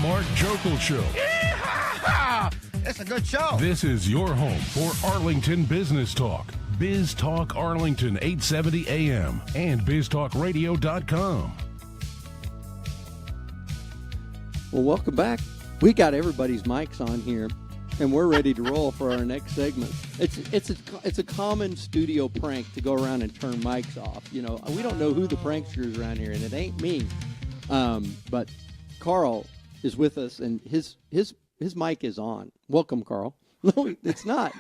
Mark Jokel Show. Yeehaw! It's a good show. This is your home for Arlington Business Talk. Biz Talk Arlington, 870 AM and biztalkradio.com. Well, welcome back. We got everybody's mics on here, and we're ready to roll for our next segment. It's a common studio prank to go around and turn mics off. You know, we don't know who the prankster is around here, and it ain't me. But Carl is with us, and his mic is on. Welcome, Carl. No, it's not.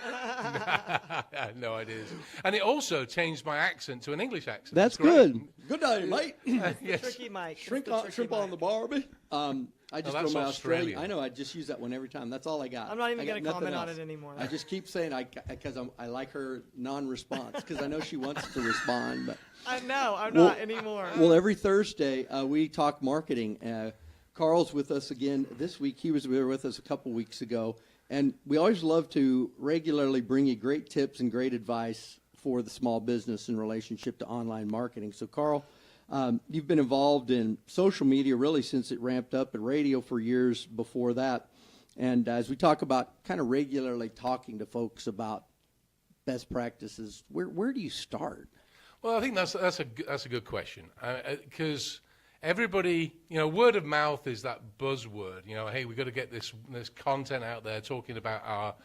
No, it is. And it also changed my accent to an English accent. That's good. Good day, mate. Yes. Tricky Mike. Shrimp on the barbie. I just that's throw my Australian. I know. I just use that one every time. That's all I got. I'm not even going going to to comment on it anymore. I just keep saying because I like her non-response because I know she wants to respond. But I'm not anymore. Well, every Thursday we talk marketing. Carl's with us again this week. He was with us a couple weeks ago. And we always love to regularly bring you great tips and great advice for the small business in relationship to online marketing. So, Carl, you've been involved in social media really since it ramped up, and radio for years before that. And as we talk about kind of regularly talking to folks about best practices, where do you start? Well, I think that's a good question because everybody, word of mouth is that buzzword. Hey, we've got to get this content out there talking about our,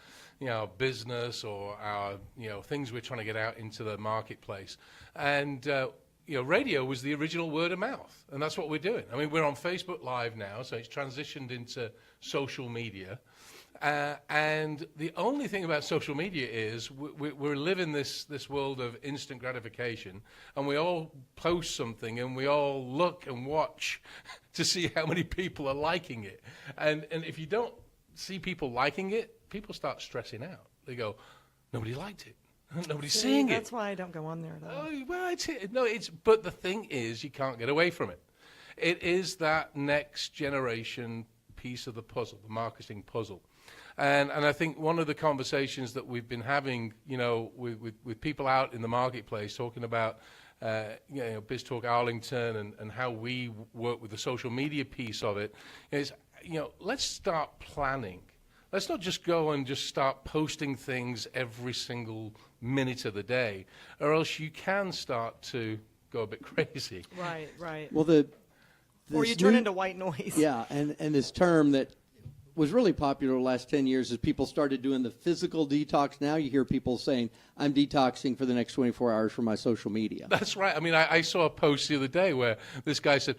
business or our, things we're trying to get out into the marketplace. And, radio was the original word of mouth, and that's what we're doing. I mean, we're on Facebook Live now, so it's transitioned into social media. And the only thing about social media is we're living this world of instant gratification, and we all post something and we all look and watch to see how many people are liking it. And if you don't see people liking it, people start stressing out. They go, nobody liked it. Nobody's seeing it. That's why I don't go on there, though. Oh, well, but the thing is, you can't get away from it. It is that next generation piece of the puzzle, the marketing puzzle. And I think one of the conversations that we've been having, with people out in the marketplace talking about, BizTalk Arlington and how we work with the social media piece of it is, let's start planning. Let's not just go and just start posting things every single minute of the day, or else you can start to go a bit crazy. Right. Well, or you turn into white noise. Yeah, and this term that was really popular the last 10 years as people started doing the physical detox. Now you hear people saying, I'm detoxing for the next 24 hours from my social media. That's right. I mean, I saw a post the other day where this guy said,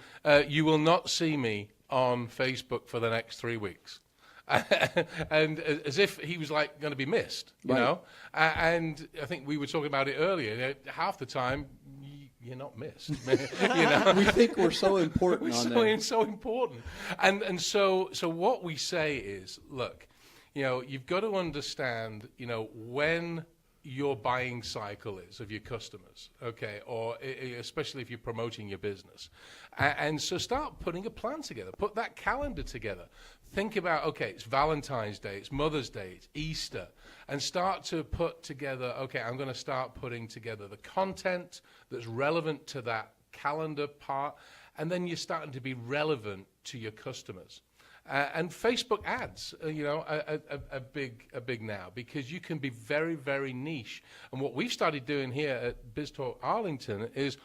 you will not see me on Facebook for the next 3 weeks. And as if he was like going to be missed, you know? And I think we were talking about it earlier. Half the time, you're not missed. We think we're so important on that. So important. And so what we say is, look, you've got to understand, when your buying cycle is of your customers, okay, or especially if you're promoting your business. And so start putting a plan together. Put that calendar together. Think about, okay, it's Valentine's Day, it's Mother's Day, it's Easter, and start to put together, okay, I'm going to start putting together the content that's relevant to that calendar part, and then you're starting to be relevant to your customers. And Facebook ads, a big now, because you can be very, very niche. And what we've started doing here at BizTalk Arlington is,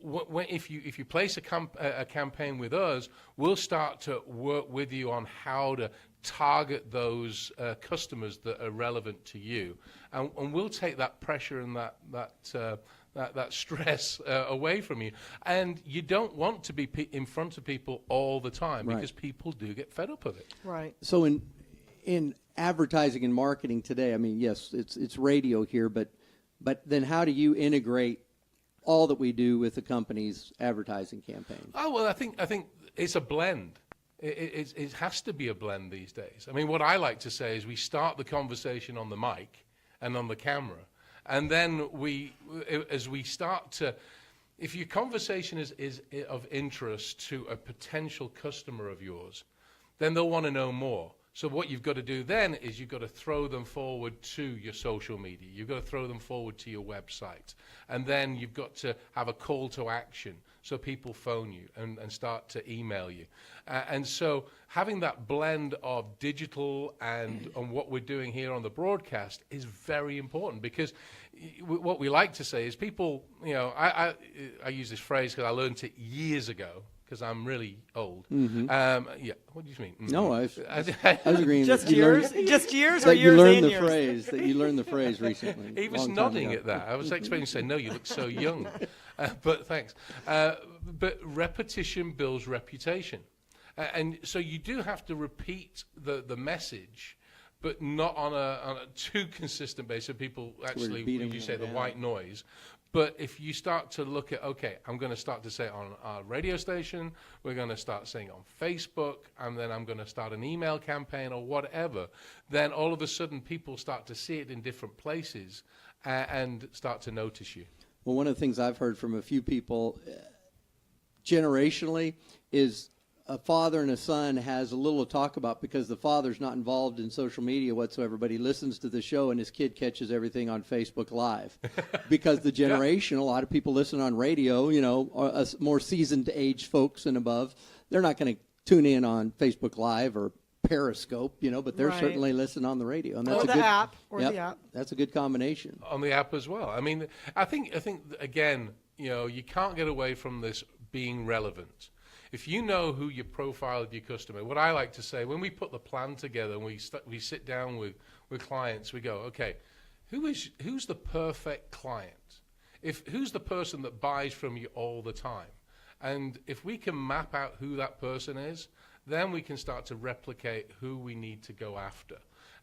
if you place a campaign with us, we'll start to work with you on how to target those customers that are relevant to you, and we'll take that pressure and that stress away from you. And you don't want to be in front of people all the time, because people do get fed up of it. Right. So in advertising and marketing today, I mean, yes, it's radio here, but then how do you integrate all that we do with the company's advertising campaign? Oh, well, I think it's a blend. It has to be a blend these days. I mean, what I like to say is we start the conversation on the mic and on the camera, and then as we start to, if your conversation is of interest to a potential customer of yours, then they'll want to know more. So what you've got to do then is you've got to throw them forward to your social media. You've got to throw them forward to your website. And then you've got to have a call to action so people phone you and start to email you. And so having that blend of digital and what we're doing here on the broadcast is very important, because what we like to say is people, I use this phrase because I learned it years ago, because I'm really old. Yeah, what do you mean? No, I was agreeing. Just that you years? learned- Just years or that you years learned and the years? phrase. That you learned the phrase recently. He was long time nodding ago. at that. I was expecting to say, no, you look so young. But thanks. But repetition builds reputation. And so you do have to repeat the message, but not on a too consistent basis. So people actually, beating you them say, the down. white noise. But if you start to look at, okay, I'm going to start to say it on our radio station, we're going to start saying it on Facebook, and then I'm going to start an email campaign or whatever, then all of a sudden people start to see it in different places and start to notice you. Well, one of the things I've heard from a few people generationally is a father and a son has a little to talk about because the father's not involved in social media whatsoever, but he listens to the show and his kid catches everything on Facebook Live. Because the generation, a lot of people listen on radio, us more seasoned age folks and above, they're not going to tune in on Facebook Live or Periscope, but they're Right. certainly listening on the radio. And that's Or a the good, app, or Yep, the app. That's a good combination. On the app as well. I mean, I think again, you can't get away from this being relevant. If you know who your profile of your customer, what I like to say, when we put the plan together and we sit down with clients, we go, okay, who's the perfect client? Who's the person that buys from you all the time? And if we can map out who that person is, then we can start to replicate who we need to go after.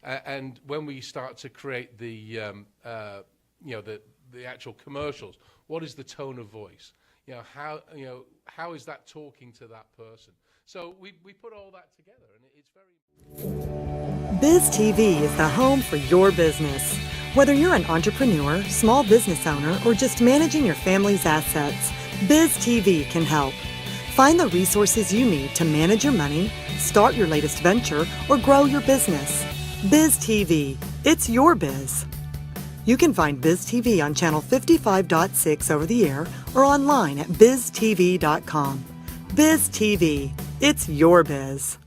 And when we start to create the actual commercials, what is the tone of voice? How is that talking to that person? So we put all that together, and it's very... Biz TV is the home for your business. Whether you're an entrepreneur, small business owner, or just managing your family's assets, Biz TV can help. Find the resources you need to manage your money, start your latest venture, or grow your business. Biz TV, it's your biz. You can find Biz TV on channel 55.6 over the air or online at biztv.com. Biz TV, it's your biz.